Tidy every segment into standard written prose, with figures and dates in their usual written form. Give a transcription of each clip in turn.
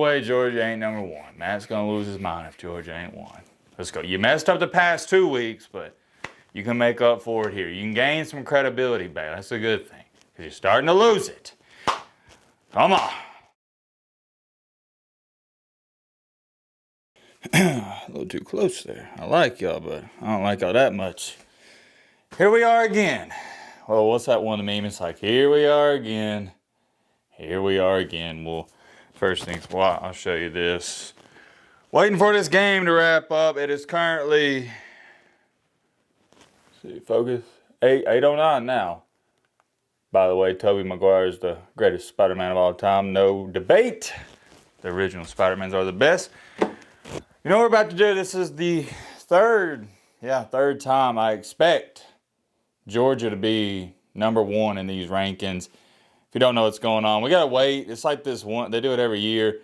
way Georgia ain't number one. Matt's going to lose his mind if Georgia ain't one. Let's go. You messed up the past 2 weeks, but you can make up for it here. You can gain some credibility back. That's a good thing, because you're starting to lose it. Come on. A little too close there. I like y'all, but I don't like y'all that much. Here we are again. Well, what's that one of the memes? It's like, here we are again. Here we are again. Well, first things, well, I'll show you this. Waiting for this game to wrap up. It is currently, let's see, focus, 8:09 now. By the way, Tobey Maguire is the greatest Spider-Man of all time. No debate. The original Spider-Mans are the best. You know what we're about to do? This is the third time I expect Georgia to be number one in these rankings. If you don't know what's going on, we gotta wait. It's like this one, they do it every year.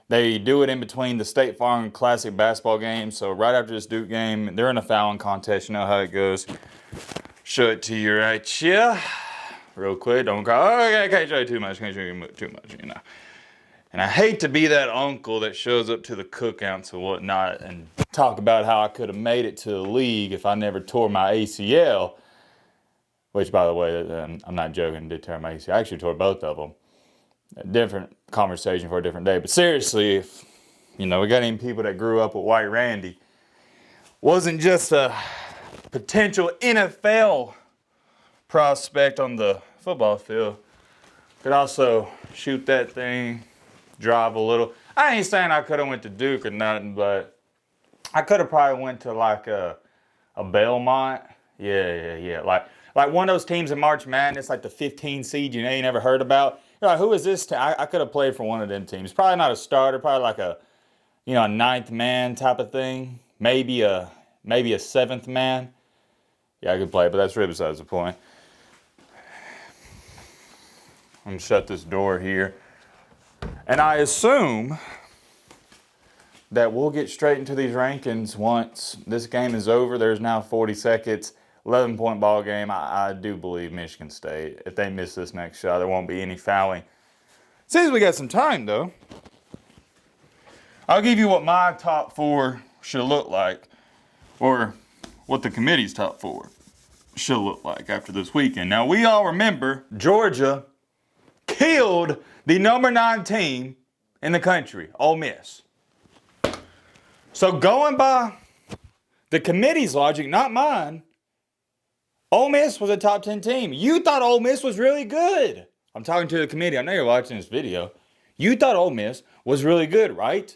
They do it in between the State Farm Classic basketball games. So right after this Duke game, they're in a fouling contest. You know how it goes. Show it to you right here. Real quick, don't cry. Oh, I can't show you too much, can't show you too much, you know. And I hate to be that uncle that shows up to the cookouts and whatnot and talk about how I could have made it to the league if I never tore my ACL. Which, by the way, I'm not joking, I did tear my ACL. I actually tore both of them. A different conversation for a different day. But seriously, if, you know, we got any people that grew up with White Randy, wasn't just a potential NFL prospect on the football field, could also shoot that thing, drive a little. I ain't saying I could have went to Duke or nothing, but I could have probably went to like a Belmont. Yeah. Like one of those teams in March Madness, like the 15 seed you ain't never heard about. You're like, who is this team? I could have played for one of them teams. Probably not a starter, probably like a, you know, a ninth man type of thing. Maybe a seventh man. Yeah, I could play, but that's really besides the point. I'm gonna shut this door here. And I assume that we'll get straight into these rankings once this game is over. There's now 40 seconds, 11-point ball game. I do believe Michigan State, if they miss this next shot, there won't be any fouling. Seems we got some time, though. I'll give you what my top four should look like, or what the committee's top four should look like after this weekend. Now, we all remember Georgia killed the number 9 team in the country, Ole Miss. So going by the committee's logic, not mine, Ole Miss was a top 10 team. You thought Ole Miss was really good. I'm talking to the committee. I know you're watching this video. You thought Ole Miss was really good, right?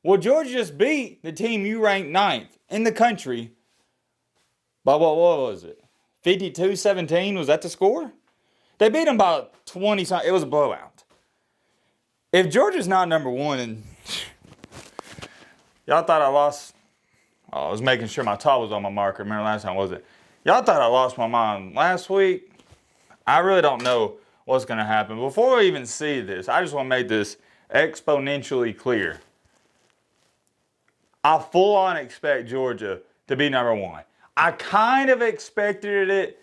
Well, Georgia just beat the team you ranked 9th in the country by what was it? 52-17, was that the score? They beat them by 20 something. It was a blowout. If Georgia's not number one, and y'all thought I lost, I was making sure my top was on my marker. Remember last time, was it? Y'all thought I lost my mind last week. I really don't know what's going to happen. Before we even see this, I just want to make this exponentially clear. I full on expect Georgia to be number one. I kind of expected it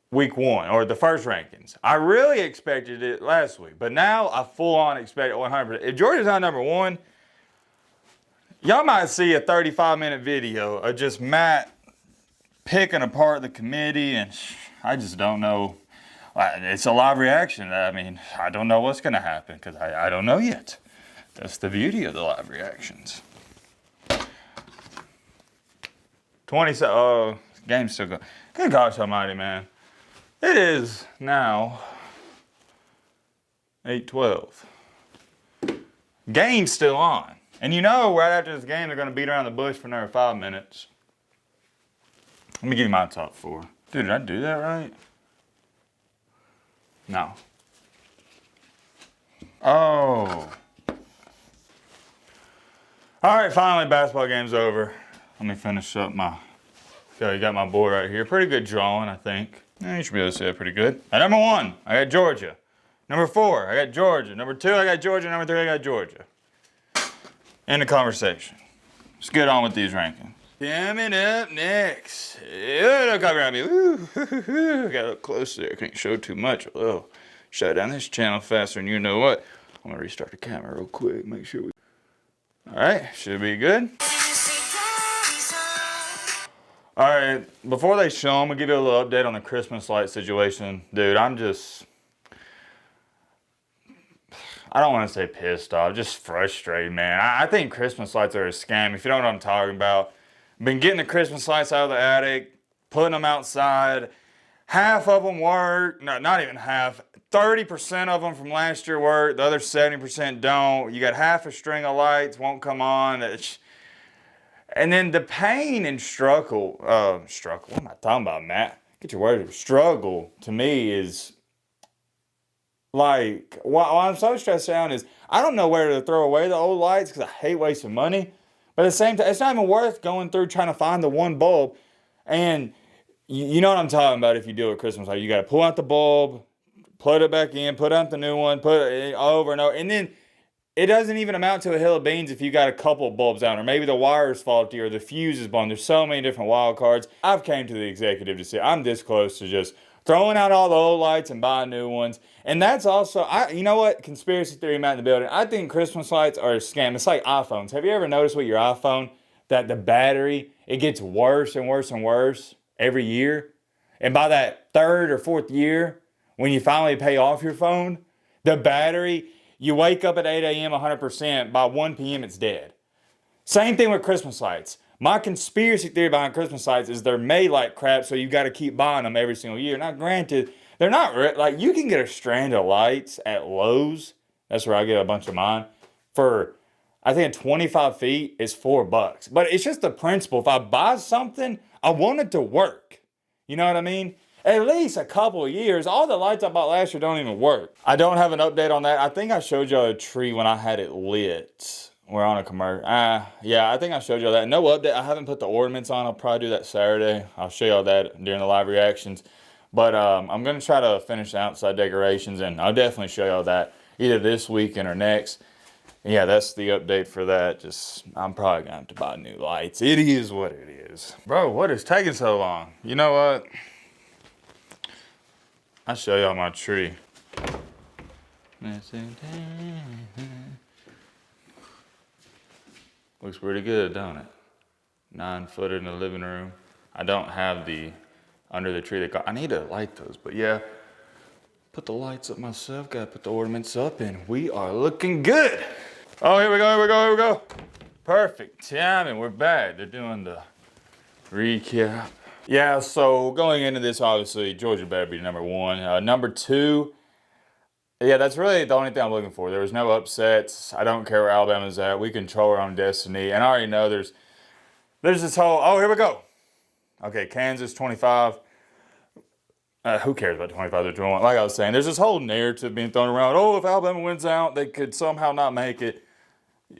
week one, or the first rankings. I really expected it last week, but now I full on expect it 100%. If Georgia's not number one, y'all might see a 35-minute video of just Matt picking apart the committee, and I just don't know. It's a live reaction. I mean, I don't know what's going to happen because I don't know yet. That's the beauty of the live reactions. 27. Oh, game's still going. Good gosh almighty, man. It is now 8:12. Game's still on. And you know, right after this game, they're going to beat around the bush for another 5 minutes. Let me give you my top four. Dude, did I do that right? No. Oh. All right, finally, basketball game's over. Let me finish up my... Okay, you got my board right here. Pretty good drawing, I think. Yeah, you should be able to see it pretty good. At number 1, I got Georgia. Number 4, I got Georgia. Number 2, I got Georgia. Number 3, I got Georgia. End of conversation. Let's get on with these rankings. Coming up next. Don't come around me. Ooh, got to look close there. Can't show too much. Oh, shut down this channel faster than you know what. I'm gonna restart the camera real quick, make sure we... All right, should be good. All right, before they show them, I'll give you a little update on the Christmas light situation. Dude, I don't want to say pissed off, just frustrated, man. I think Christmas lights are a scam. If you don't know what I'm talking about, been getting the Christmas lights out of the attic, putting them outside. Half of them work, no, not even half. 30% of them from last year work, the other 70% don't. You got half a string of lights, won't come on. And then the pain and struggle, what am I talking about, Matt? Get your words. Struggle, to me, is like, what I'm so stressed out is, I don't know where to throw away the old lights because I hate wasting money. But at the same time, it's not even worth going through trying to find the one bulb. And you know what I'm talking about if you do a Christmas light. You got to pull out the bulb, plug it back in, put out the new one, put it over and over. And then it doesn't even amount to a hill of beans if you got a couple of bulbs out, or maybe the wire's faulty or the fuse is blown. There's so many different wild cards. I've came to the executive to say I'm this close to just throwing out all the old lights and buying new ones. And that's also, you know what? Conspiracy theory, Matt in the building. I think Christmas lights are a scam. It's like iPhones. Have you ever noticed with your iPhone that the battery, it gets worse and worse and worse every year? And by that third or fourth year, when you finally pay off your phone, the battery, you wake up at 8 a.m. 100%, by 1 p.m. it's dead. Same thing with Christmas lights. My conspiracy theory behind Christmas lights is they're made like crap, so you got to keep buying them every single year. Now, granted, they're not, like, you can get a strand of lights at Lowe's. That's where I get a bunch of mine. For, I think 25 feet is $4. But it's just the principle. If I buy something, I want it to work. You know what I mean? At least a couple of years. All the lights I bought last year don't even work. I don't have an update on that. I think I showed y'all a tree when I had it lit. We're on a commercial. Yeah, I think I showed y'all that. No update. I haven't put the ornaments on. I'll probably do that Saturday. I'll show y'all that during the live reactions. But I'm going to try to finish the outside decorations, and I'll definitely show y'all that either this weekend or next. Yeah, that's the update for that. I'm probably going to have to buy new lights. It is what it is. Bro, what is taking so long? You know what? I'll show y'all my tree. Looks pretty good, don't it? 9-footer in the living room. I don't have the under the tree. I need to light those, but yeah. Put the lights up myself. Gotta put the ornaments up, and we are looking good. Oh, here we go, here we go, here we go. Perfect timing. We're back. They're doing the recap. Yeah, so going into this, obviously, Georgia better be number one. Number two, yeah, that's really the only thing I'm looking for. There was no upsets. I don't care where Alabama's at. We control our own destiny. And I already know there's this whole, oh, here we go. Okay, Kansas 25. Who cares about 25 to 21? Like I was saying, there's this whole narrative being thrown around. Oh, if Alabama wins out, they could somehow not make it.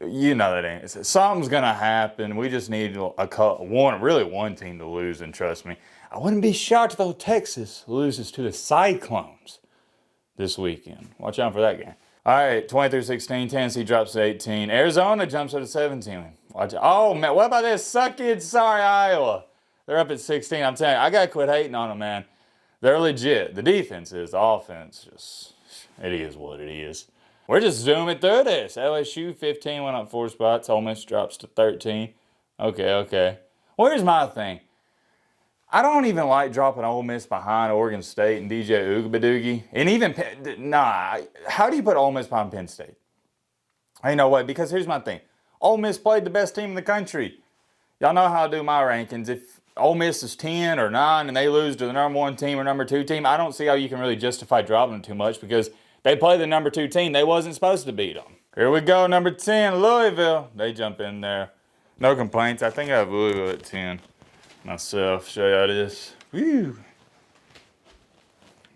You know that ain't. Something's going to happen. We just need one team to lose, and trust me, I wouldn't be shocked though Texas loses to the Cyclones this weekend. Watch out for that game. All right, 23-16, Tennessee drops to 18. Arizona jumps up to 17. Watch out. Oh, man, what about this? Suck it, sorry, Iowa. They're up at 16. I'm telling you, I got to quit hating on them, man. They're legit. The defense is. The offense, it is what it is. We're just zooming through this. LSU 15 went up 4 spots. Ole Miss drops to 13. Okay. Well, here's my thing. I don't even like dropping Ole Miss behind Oregon State and DJ Ugabadoogie. And even, how do you put Ole Miss behind Penn State? Ain't no way, because here's my thing. Ole Miss played the best team in the country. Y'all know how I do my rankings. If Ole Miss is 10 or 9 and they lose to the number 1 team or number 2 team, I don't see how you can really justify dropping them too much, because they play the number 2 team. They wasn't supposed to beat them. Here we go, number 10, Louisville. They jump in there. No complaints. I think I have Louisville at 10 myself. Show y'all this. Woo.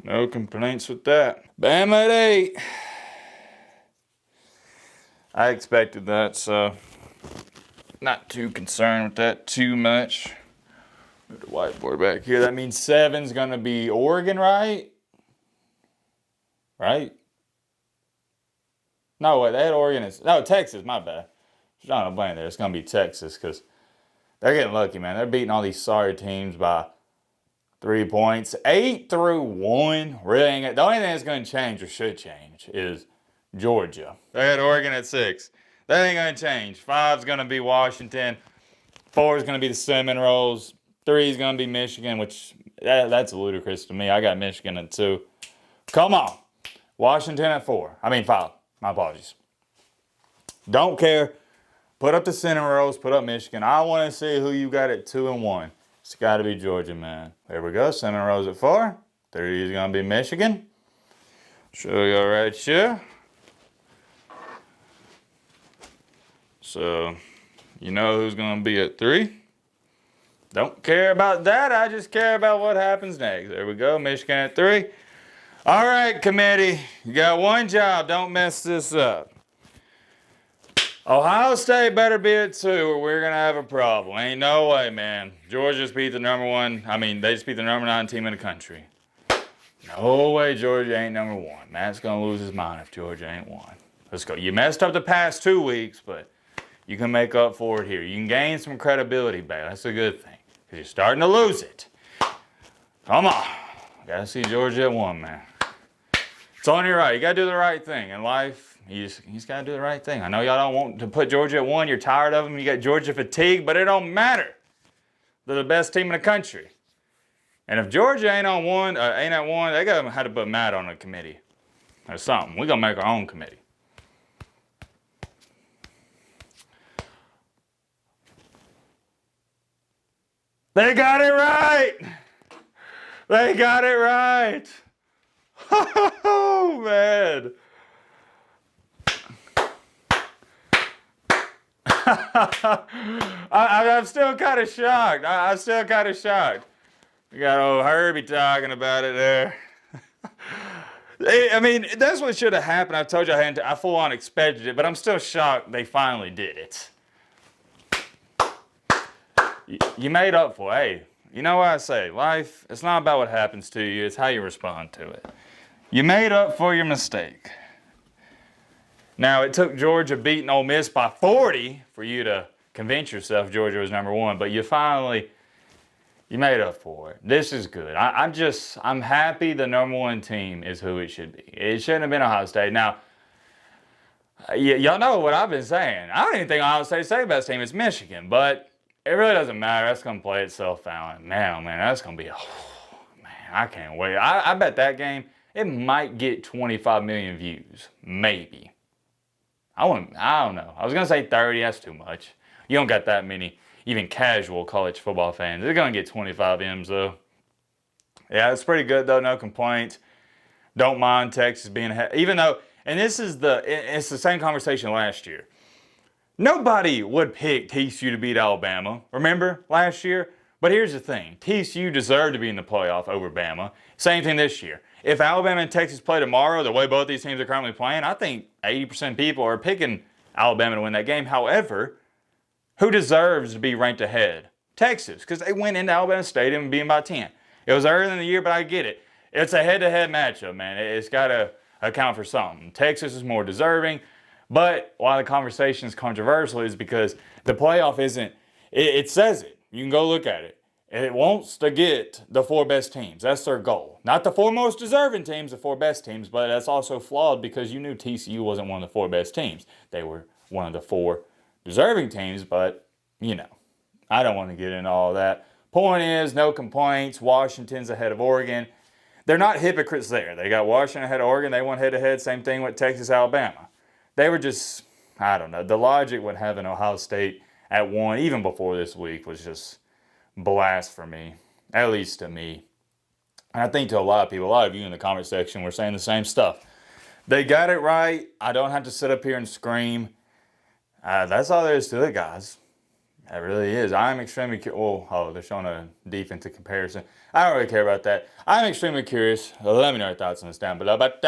No complaints with that. Bama at 8. I expected that, so not too concerned with that too much. Put the whiteboard back here. That means 7's going to be Oregon, right? Right? No, wait, they had Oregon. No, Texas, my bad. Drawing a blank there. It's going to be Texas because they're getting lucky, man. They're beating all these sorry teams by 3 points. 8-1. Really ain't. The only thing that's going to change or should change is Georgia. They had Oregon at 6. That ain't going to change. 5's going to be Washington. 4 is going to be the Cinnamon Rolls. 3 is going to be Michigan, which that's ludicrous to me. I got Michigan at 2. Come on. Washington at 4. I mean 5. My apologies. Don't care. Put up the Cinnamon Rolls. Put up Michigan. I want to see who you got at 2 and 1. It's got to be Georgia, man. There we go. Cinnamon Rolls at 4. 3 is going to be Michigan. Show you right here. So, you know who's going to be at 3. Don't care about that. I just care about what happens next. There we go. Michigan at 3. All right, committee. You got one job. Don't mess this up. Ohio State better be at 2 or we're going to have a problem. Ain't no way, man. Georgia just beat the they just beat the number 9 team in the country. No way Georgia ain't number 1. Matt's going to lose his mind if Georgia ain't 1. Let's go. You messed up the past 2 weeks, but you can make up for it here. You can gain some credibility back. That's a good thing because you're starting to lose it. Come on. Got to see Georgia at 1, man. It's on your right. You got to do the right thing in life. You just got to do the right thing. I know y'all don't want to put Georgia at 1. You're tired of them. You got Georgia fatigue, but it don't matter. They're the best team in the country. And if Georgia ain't at 1, they got to have to put Matt on a committee or something. We're going to make our own committee. They got it right. They got it right. Oh, man. I'm still kind of shocked. I'm still kind of shocked. We got old Herbie talking about it there. I mean, that's what should have happened. I told you I full on expected it, but I'm still shocked they finally did it. You made up for it. Hey, you know what I say? Life, it's not about what happens to you. It's how you respond to it. You made up for your mistake. Now, it took Georgia beating Ole Miss by 40 for you to convince yourself Georgia was number 1, but you made up for it. This is good. I'm happy the number 1 team is who it should be. It shouldn't have been Ohio State. Now, y'all know what I've been saying. I don't even think Ohio State's the best team. It's Michigan, but it really doesn't matter. That's going to play itself out. Man, oh man, that's going to be man, I can't wait. I bet that game, it might get 25 million views. Maybe. I don't know. I was going to say 30. That's too much. You don't got that many, even casual college football fans. They're going to get 25 M's, though. Yeah, it's pretty good, though. No complaints. Don't mind Texas being ahead. Even though, and it's the same conversation last year. Nobody would pick TCU to beat Alabama. Remember last year? But here's the thing. TCU deserved to be in the playoff over Bama. Same thing this year. If Alabama and Texas play tomorrow, the way both these teams are currently playing, I think 80% of people are picking Alabama to win that game. However, who deserves to be ranked ahead? Texas, because they went into Alabama Stadium being by 10. It was early in the year, but I get it. It's a head-to-head matchup, man. It's got to account for something. Texas is more deserving, but why the conversation is controversial is because the playoff isn't, it says it. You can go look at it. It wants to get the 4 best teams. That's their goal. Not the 4 most deserving teams, the 4 best teams, but that's also flawed because you knew TCU wasn't one of the 4 best teams. They were one of the 4 deserving teams, but, you know, I don't want to get into all that. Point is, no complaints. Washington's ahead of Oregon. They're not hypocrites there. They got Washington ahead of Oregon. They went head-to-head. Same thing with Texas, Alabama. They were just, I don't know. The logic with having Ohio State at 1, even before this week, was just blasphemy, at least to me. And I think to a lot of people, a lot of you in the comment section were saying the same stuff. They got it right. I don't have to sit up here and scream. That's all there is to it, guys. That really is. I'm extremely curious. Oh, they're showing a defensive comparison. I don't really care about that. I'm extremely curious. Let me know your thoughts on this down below. But